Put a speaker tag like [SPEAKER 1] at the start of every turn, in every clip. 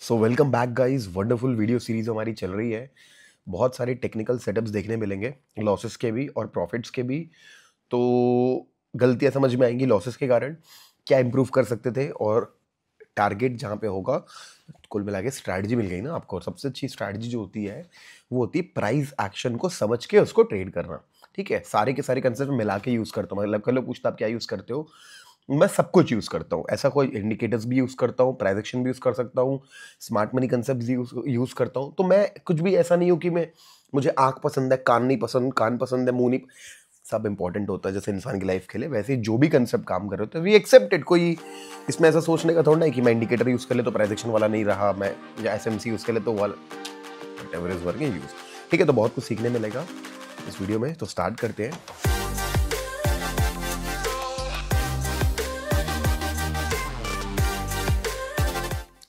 [SPEAKER 1] So welcome back guys. Wonderful video series हमारी चल रही है। बहुत सारे टेक्निकल सेटअप्स देखने मिलेंगे, लॉसेस के भी और प्रॉफिट्स के भी। तो गलतियां समझ में आएंगी लॉसेस के कारण, क्या इंप्रूव कर सकते थे और टारगेट जहाँ पे होगा। कुल मिला के स्ट्रैटेजी मिल गई ना आपको। और सबसे अच्छी स्ट्रैटेजी जो होती है वो होती है प्राइस एक्शन को समझ के उसको ट्रेड करना। ठीक है, सारे के सारे कंसेप्ट मिला के यूज करता हूँ। मतलब कल लोग पूछता आप क्या यूज करते हो, मैं सब कुछ यूज करता हूँ। ऐसा कोई इंडिकेटर्स भी यूज करता हूँ, प्राइस एक्शन भी यूज कर सकता हूँ, स्मार्ट मनी कंसेप्ट भी यूज करता हूँ। तो मैं कुछ भी ऐसा नहीं हूँ कि मैं मुझे आंख पसंद है, कान नहीं पसंद, कान पसंद है, मुंह नहीं। सब इंपॉर्टेंट होता है जैसे इंसान की लाइफ के लिए, वैसे ही जो भी कंसेप्ट काम कर रहे होते हैं वी एक्सेप्टेड। कोई इसमें ऐसा सोचने का थोड़ा ना है कि मैं इंडिकेटर यूज कर ले तो प्राइस एक्शन वाला नहीं रहा, मैं या एसएमसी यूज कर ले तो वाला व्हाटएवर इज वर्किंग यूज। ठीक है, तो बहुत कुछ सीखने मिलेगा इस वीडियो में, तो स्टार्ट करते हैं।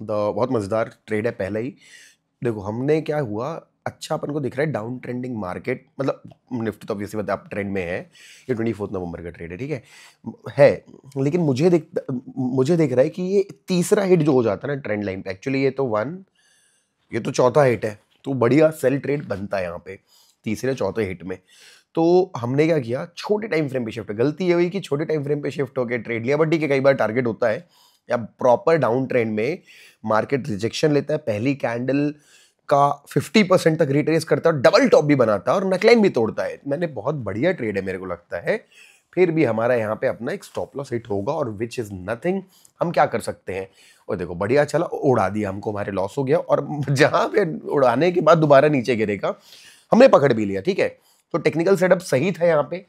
[SPEAKER 1] बहुत मजेदार ट्रेड है पहले ही। देखो हमने क्या हुआ, अच्छा अपन को दिख रहा है डाउन ट्रेंडिंग मार्केट, मतलब निफ्टी तो ऑब्वियसली आप ट्रेंड में है। ये 24 नवंबर का ट्रेड है, ठीक है। लेकिन मुझे दिख रहा है कि ये तीसरा हिट जो हो जाता है ना ट्रेंड लाइन पे, एक्चुअली ये तो चौथा हिट है। तो बढ़िया सेल ट्रेड बनता है यहाँ पे तीसरे चौथे हिट में। तो हमने क्या किया, छोटे टाइम फ्रेम पे शिफ्ट। गलती ये हुई कि छोटे टाइम फ्रेम पे शिफ्ट होकर ट्रेड लिया, बट ठीक है, कई बार टारगेट होता है या प्रॉपर डाउन ट्रेंड में मार्केट रिजेक्शन लेता है, पहली कैंडल का 50% तक रिट्रेस करता है, डबल टॉप भी बनाता है और नेकलाइन भी तोड़ता है। मैंने बहुत बढ़िया ट्रेड है मेरे को लगता है। फिर भी हमारा यहाँ पे अपना एक स्टॉप लॉस हिट होगा और विच इज नथिंग। हम क्या कर सकते हैं, और देखो बढ़िया चला, उड़ा दिया हमको, हमारे लॉस हो गया। और जहां पे उड़ाने के बाद दोबारा नीचे गिरेगा हमने पकड़ भी लिया। ठीक है, तो टेक्निकल सेटअप सही था यहाँ पे।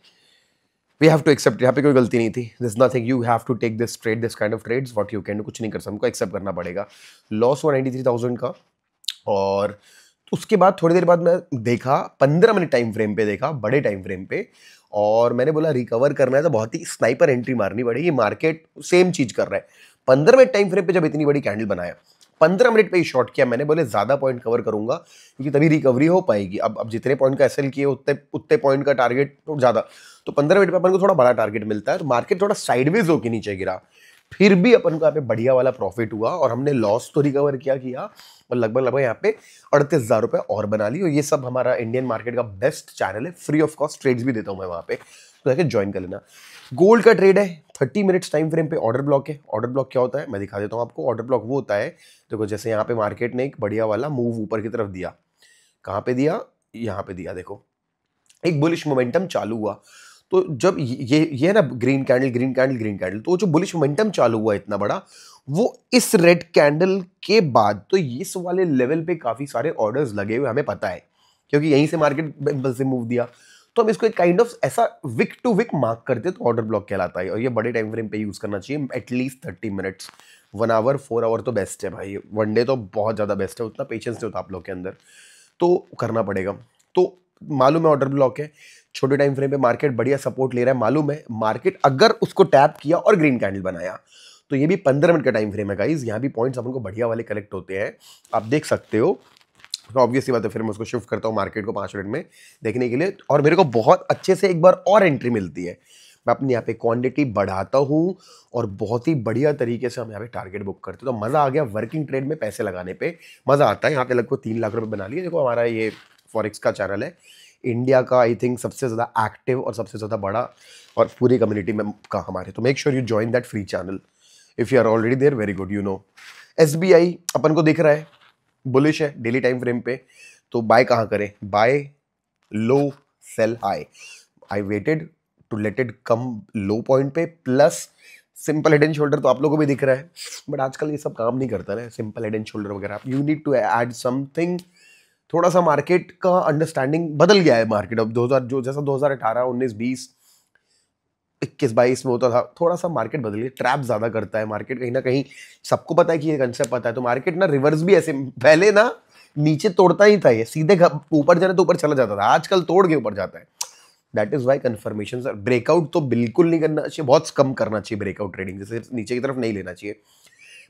[SPEAKER 1] वी हैव टू एक्सेप्ट, यहाँ पे कोई गलती नहीं थी। This nothing, you have to take this trade, this kind of trades what you can. कुछ नहीं कर सकते, हमको एक्सेप्ट करना पड़ेगा। लॉस हुआ 93,000 का। और उसके बाद थोड़ी देर बाद मैं देखा 15 मिनट टाइम फ्रेम पे, देखा बड़े टाइम फ्रेम पे, और मैंने बोला रिकवर करना है तो बहुत ही स्नाइपर एंट्री मारनी पड़ेगी। मार्केट सेम चीज कर रहा है। 15 मिनट टाइम फ्रेम पे जब इतनी बड़ी कैंडल बनाया, 15 मिनट पे ही शॉर्ट किया मैंने। बोले ज्यादा पॉइंट कवर करूंगा क्योंकि तभी रिकवरी हो पाएगी। अब जितने पॉइंट का एसएल किए उतने उतने पॉइंट का टारगेट तो ज्यादा। तो 15 मिनट पे अपन को थोड़ा बड़ा टारगेट मिलता है। तो मार्केट थोड़ा साइडवेज होकर नीचे गिरा, फिर भी अपन को यहाँ पे बढ़िया वाला प्रॉफिट हुआ और हमने लॉस तो रिकवर किया और लगभग यहाँ पे 38,000 रुपए और बना ली। और ये सब हमारा इंडियन मार्केट का बेस्ट चैनल है, फ्री ऑफ कॉस्ट ट्रेड्स भी देता हूँ मैं वहाँ पे, तो जाके ज्वाइन कर लेना। गोल्ड का ट्रेड है 30 मिनट्स टाइम फ्रेम पे। ऑर्डर ब्लॉक है। ऑर्डर ब्लॉक क्या होता है मैं दिखा देता हूँ आपको। ऑर्डर ब्लॉक वो होता है, देखो जैसे यहाँ पे मार्केट ने एक बढ़िया वाला मूव ऊपर की तरफ दिया, कहाँ पे दिया, यहाँ पे दिया। देखो एक बुलिश मोमेंटम चालू हुआ। तो जब ये ना green candle green candle green candle, तो जो बुलिश मोमेंटम चालू हुआ इतना बड़ा, वो इस रेड कैंडल के बाद तो इस वाले लेवल पे काफी सारे ऑर्डर्स लगे हुए हमें पता है, क्योंकि यहीं से मार्केट से मूव दिया। तो हम इसको एक काइंड ऑफ ऐसा विक टू विक मार्क करते तो ऑर्डर ब्लॉक कहलाता है। और ये बड़े टाइम फ्रेम पे यूज करना चाहिए, एटलीस्ट 30 मिनट्स। 1 आवर 4 आवर तो बेस्ट है भाई, वनडे तो बहुत ज्यादा बेस्ट है, उतना पेशेंस नहीं होता आप लोग के अंदर, तो करना पड़ेगा। तो मालूम है ऑर्डर ब्लॉक है, छोटे टाइम फ्रेम पे मार्केट बढ़िया सपोर्ट ले रहा है, मालूम है मार्केट अगर उसको टैप किया और ग्रीन कैंडल बनाया, तो ये भी 15 मिनट का टाइम फ्रेम है गाइस। यहाँ भी पॉइंट्स अपन को बढ़िया वाले कलेक्ट होते हैं, आप देख सकते हो। तो ऑब्वियसली बात है, फिर मैं उसको शिफ्ट करता हूँ मार्केट को 5 मिनट में देखने के लिए, और मेरे को बहुत अच्छे से एक बार और एंट्री मिलती है। मैं अपनी यहाँ पे क्वांटिटी बढ़ाता हूँ और बहुत ही बढ़िया तरीके से हम यहाँ पे टारगेट बुक करते हैं। तो मजा आ गया वर्किंग ट्रेड में पैसे लगाने पे, मजा आता है। यहाँ पे लगभग 3 लाख रुपए बना लिए। देखो हमारा ये फॉरेक्स का चैनल है, इंडिया का आई थिंक सबसे ज़्यादा एक्टिव और सबसे ज़्यादा बड़ा और पूरी कम्युनिटी में का हमारे। तो make sure you join that free channel if you are already there, very good. You know SBI अपन को दिख रहा है बुलिश है डेली टाइम फ्रेम पे, तो बाय कहाँ करें, buy low sell high. I waited to let it come low point पे, plus simple head and shoulder तो आप लोगों को भी दिख रहा है, बट आजकल ये सब काम नहीं करता ना सिंपल हेड एंड शोल्डर वगैरह। You need to add something. थोड़ा सा मार्केट का अंडरस्टैंडिंग बदल गया है। मार्केट अब 2000 जो जैसा 2018 19 20 21 22 में होता था, थोड़ा सा मार्केट बदल गया, ट्रैप ज्यादा करता है मार्केट कहीं ना कहीं। सबको पता है कि ये कंसेप्ट पता है, तो मार्केट ना रिवर्स भी ऐसे, पहले ना नीचे तोड़ता ही था, ये सीधे ऊपर जाने तो ऊपर चला जाता था, आजकल तोड़ के ऊपर जाता है। That is Y confirmation sir. Breakout तो बिल्कुल नहीं करना चाहिए, बहुत कम करना चाहिए ब्रेकआउट ट्रेडिंग, जैसे नीचे की तरफ नहीं लेना चाहिए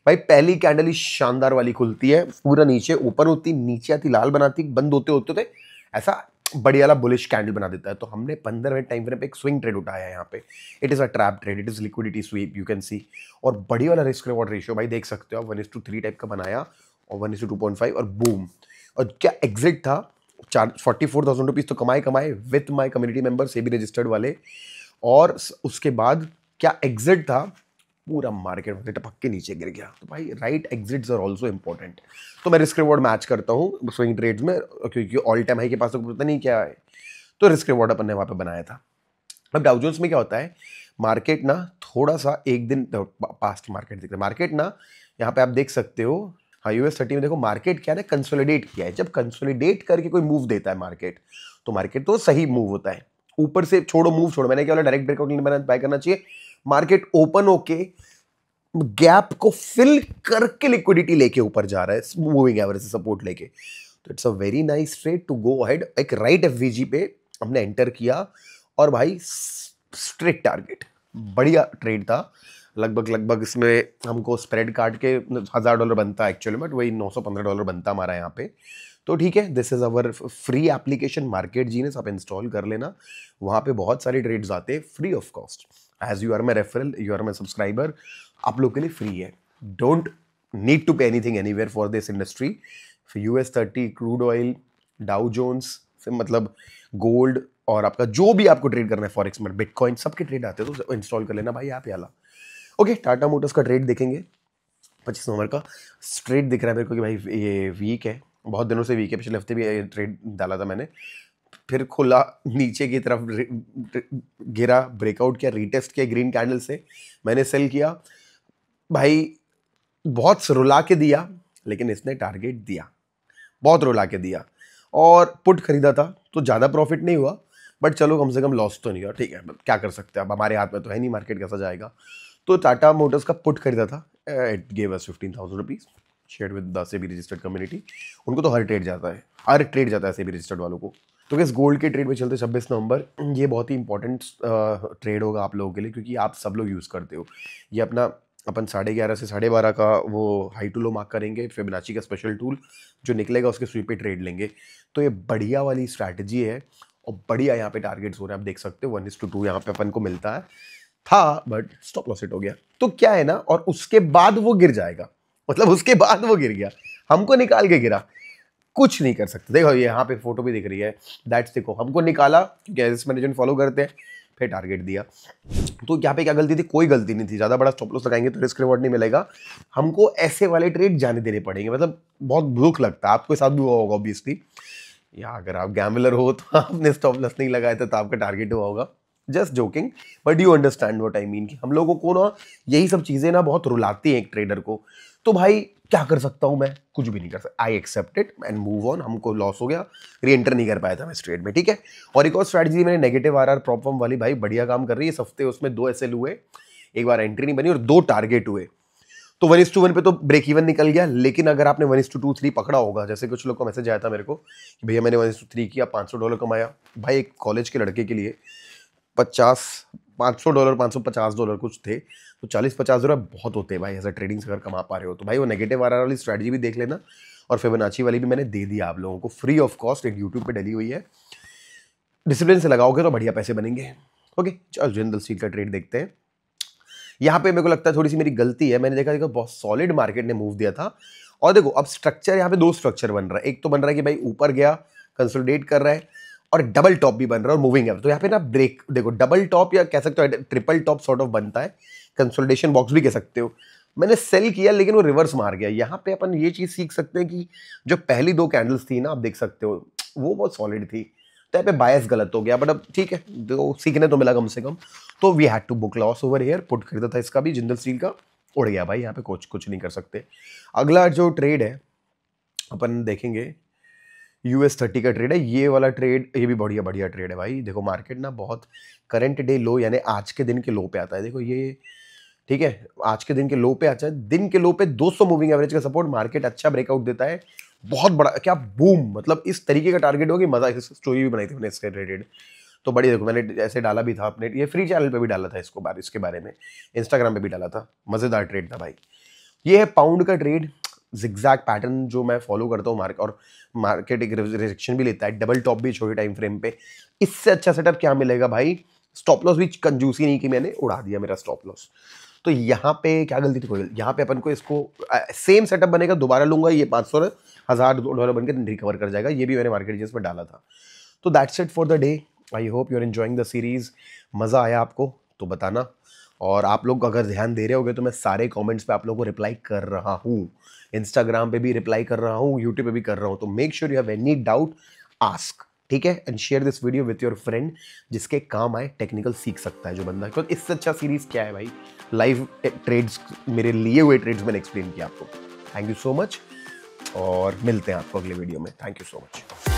[SPEAKER 1] भाई। पहली कैंडल ही शानदार वाली खुलती है, पूरा नीचे ऊपर होती, नीचे आती लाल बनाती, बंद होते होते थे ऐसा बढ़िया वाला बुलिश कैंडल बना देता है। तो हमने 15 मिनट टाइम फ्रेम पे एक स्विंग ट्रेड उठाया है यहाँ पे। It is a trap trade, it is liquidity SVEEP, you can see. और बढ़िया वाला रिस्क रिवॉर्ड रेशियो भाई देख सकते हो आप, 1:3 टाइप का बनाया और 1:2.5 और बूम। और क्या एग्जिट था, 44,000 रुपीज़ तो कमाए विथ माई कम्युनिटी मेंबर से भी रजिस्टर्ड वाले। और उसके बाद क्या एग्जिट था, पूरा मार्केट में टपक के नीचे गिर गया। तो भाई right exits are also important. तो मैं रिस्क रिवॉर्ड मैच करता हूँ स्विंग ट्रेड्स में, क्योंकि ऑल टाइम हाई के पास तो पता नहीं क्या है, तो रिस्क रिवॉर्ड अपन ने वहाँ पे बनाया था। अब डाउ जोन्स में क्या होता है, मार्केट ना थोड़ा सा एक दिन पास्ट मार्केट दिखता है, मार्केट ना यहाँ पे आप देख सकते हो, हाँ US30 में देखो मार्केट क्या है, कंसोलिडेट किया है। जब कंसोलिडेट करके कोई मूव देता है मार्केट, तो मार्केट तो सही मूव होता है। ऊपर से छोड़ो, मूव छोड़ो, मैंने क्या बोला, डायरेक्ट ब्रेकआउट नहीं बाय करना चाहिए। मार्केट ओपन होके गैप को फिल करके लिक्विडिटी लेके ऊपर जा रहा है मूविंग एवरेज से सपोर्ट लेके, तो it's a very nice trade to go ahead. एक राइट FVG पे हमने एंटर किया और भाई स्ट्रिक्ट टारगेट, बढ़िया ट्रेड था। लगभग इसमें हमको स्प्रेड काट के $1000 बनता है एक्चुअली, बट वही $915 बनता हमारा यहाँ पे। तो ठीक है, this is our free application market genius, आप इंस्टॉल कर लेना। वहाँ पे बहुत सारे ट्रेड्स आते हैं free of cost. As you are my referral, you are my subscriber, आप लोग के लिए फ्री है। Don't need to pay anything anywhere for this industry. US30, crude oil, Dow Jones, मतलब गोल्ड, और आपका जो भी आपको ट्रेड करना है फॉरेक्स में, बिटकॉइन, सबके ट्रेड आते हैं, तो इंस्टॉल कर लेना भाई आप याला। ओके, टाटा मोटर्स का ट्रेड देखेंगे 25 नवंबर का। ट्रेड दिख रहा है मेरे को कि भाई ये वीक है, बहुत दिनों से वीक है। पिछले हफ्ते भी ये ट्रेड डाला था मैंने, फिर खुला नीचे की तरफ गिरा, ब्रेकआउट किया, रीटेस्ट किया ग्रीन कैंडल से, मैंने सेल किया भाई। बहुत रुला के दिया, लेकिन इसने टारगेट दिया, बहुत रुला के दिया। और पुट खरीदा था तो ज़्यादा प्रॉफिट नहीं हुआ, बट चलो कम से कम लॉस तो नहीं हुआ। ठीक है, क्या कर सकते हैं, अब हमारे हाथ में तो है नहीं मार्केट कैसा जाएगा। तो टाटा मोटर्स का पुट खरीदा था, it gave us 15,000 rupees, share with the SEBI registered community. उनको तो हर ट्रेड जाता है, हर ट्रेड जाता है सेबी रजिस्टर्ड वालों को। तो किस गोल्ड के ट्रेड में चलते 26 नवंबर, ये बहुत ही इंपॉर्टेंट ट्रेड होगा आप लोगों के लिए, क्योंकि आप सब लोग यूज़ करते हो। ये अपना अपन 11:30 से 12:30 का वो हाई टू लो मार्क करेंगे, फिबोनाची का स्पेशल टूल जो निकलेगा उसके स्वीप पे ट्रेड लेंगे। तो ये बढ़िया वाली स्ट्रैटेजी है, और बढ़िया यहाँ पे टारगेट्स हो रहे हैं, आप देख सकते हो 1:2 यहाँ पे अपन को मिलता है था, बट स्टॉप लॉस हिट हो गया। तो क्या है ना, और उसके बाद वो गिर जाएगा, मतलब उसके बाद वो गिर गया, हमको निकाल के गिरा, कुछ नहीं कर सकते। देखो ये यहाँ पे फोटो भी दिख रही है, दैट्स, देखो हमको निकाला क्योंकि एज मैनेजमेंट फॉलो करते हैं, फिर टारगेट दिया। तो यहाँ पे क्या गलती थी, कोई गलती नहीं थी। ज़्यादा बड़ा स्टॉप लॉस लगाएंगे तो रिस्क रिवॉर्ड नहीं मिलेगा, हमको ऐसे वाले ट्रेड जाने देने पड़ेंगे। मतलब बहुत दुख लगता है, आपके साथ भी हुआ होगा ऑब्वियसली, या अगर आप गैम्बलर हो तो आपने स्टॉप लॉस नहीं लगाया था तो आपका टारगेट हुआ होगा। Just joking, but you understand what I mean, कि हम लोगों को ना यही सब चीज़ें ना बहुत रुलाती हैं एक ट्रेडर को। तो भाई क्या कर सकता हूं मैं, कुछ भी नहीं कर सकता, I accept it and move on. हमको लॉस हो गया, री एंटर नहीं कर पाया था मैं इस ट्रेड में, ठीक है। और एक और स्ट्रैटेजी मैंने नेगेटिव RR प्रॉप फॉर्म वाली, भाई बढ़िया काम कर रही है इस हफ्ते। उसमें 2 SL हुए, एक बार एंट्री नहीं बनी और 2 टारगेट हुए। तो 1:1 पे तो ब्रेक इवन निकल गया, लेकिन अगर आपने 1:2-3 पकड़ा होगा, जैसे कुछ लोग को मैसेज आया था मेरे को कि भैया मैंने 1:3 किया, $500 कमाया। भाई एक कॉलेज के लड़के के लिए $500 $550 कुछ थे, तो $40-50 बहुत होते हैं भाई, ऐसा ट्रेडिंग से अगर कमा पा रहे हो तो। भाई वो नेगेटिव RR वाली स्ट्रैटेजी भी देख लेना, और फिबोनाची वाली भी मैंने दे दिया आप लोगों को फ्री ऑफ कॉस्ट, एक यूट्यूब पे डली हुई है। डिसिप्लिन से लगाओगे तो बढ़िया पैसे बनेंगे। ओके, चल जिंदल स्टील का ट्रेड देखते हैं। यहाँ पे मेरे को लगता है थोड़ी सी मेरी गलती है, मैंने देखा बहुत सॉलिड मार्केट ने मूव दिया था। और देखो अब स्ट्रक्चर, यहाँ पे 2 स्ट्रक्चर बन रहा है। एक तो बन रहा है कि भाई ऊपर गया, कंसोलिडेट कर रहा है, और डबल टॉप भी बन रहा है और मूविंग है। तो यहाँ पे ना ब्रेक, देखो डबल टॉप या कह सकते हो ट्रिपल टॉप सॉर्ट ऑफ बनता है, कंसोलिडेशन बॉक्स भी कह सकते हो। मैंने सेल किया लेकिन वो रिवर्स मार गया। यहाँ पे अपन ये चीज सीख सकते हैं कि जो पहली 2 कैंडल्स थी ना, आप देख सकते हो वो बहुत सॉलिड थी, तो यहाँ पे बायस गलत हो गया, बट अब ठीक है, तो सीखने तो मिला कम से कम। तो we had to book loss over here. Put खरीदा था इसका भी, जिंदल स्टील का, उड़ गया भाई, यहाँ पे कुछ नहीं कर सकते। अगला जो ट्रेड है अपन देखेंगे, US30 का ट्रेड है। ये वाला ट्रेड, ये भी बढ़िया ट्रेड है भाई। देखो मार्केट ना बहुत करंट डे लो, यानी आज के दिन के लो पे आता है। देखो ये, ठीक है, आज के दिन के लो पे आता है, दिन के लो पे 200 मूविंग एवरेज का सपोर्ट, मार्केट अच्छा ब्रेकआउट देता है, बहुत बड़ा, क्या बूम, मतलब इस तरीके का टारगेट होगी, मजा। इस स्टोरी भी बनाई थी मैंने इसके रिलेटेड, तो बड़ी, देखो मैंने ऐसे डाला भी था अपने ये फ्री चैनल पे भी डाला था इसके बारे में, इंस्टाग्राम पे भी डाला था। मजेदार ट्रेड था भाई। ये है पाउंड का ट्रेड, जिगजैग पैटर्न जो मैं फॉलो करता हूँ, और मार्केट एक रिजेक्शन भी लेता है, डबल टॉप भी छोटे टाइम फ्रेम पे। इससे अच्छा सेटअप क्या मिलेगा भाई, स्टॉप लॉस भी कंजूसी नहीं की मैंने, उड़ा दिया मेरा स्टॉप लॉस। तो यहाँ पे क्या गलती थी, कोई यहाँ पे अपन को इसको सेम सेटअप बनेगा, दोबारा लूंगा, ये 500 $1000 बन के रिकवर कर जाएगा। ये भी मैंने मार्केट जेस में डाला था। तो that's it for the day. I hope you are enjoying the series. मज़ा आया आपको तो बताना, और आप लोग अगर ध्यान दे रहे होगे तो मैं सारे कमेंट्स पे आप लोगों को रिप्लाई कर रहा हूँ, इंस्टाग्राम पे भी रिप्लाई कर रहा हूँ, यूट्यूब पे भी कर रहा हूँ। तो make sure you have any doubt, ask, ठीक है, and share this video with your friend जिसके काम आए, टेक्निकल सीख सकता है जो बंदा। बिकॉज इससे अच्छा सीरीज क्या है भाई, लाइव ट्रेड्स, मेरे लिए हुए ट्रेड्स मैंने एक्सप्लेन किया आपको। थैंक यू सो मच, और मिलते हैं आपको अगले वीडियो में। Thank you so much.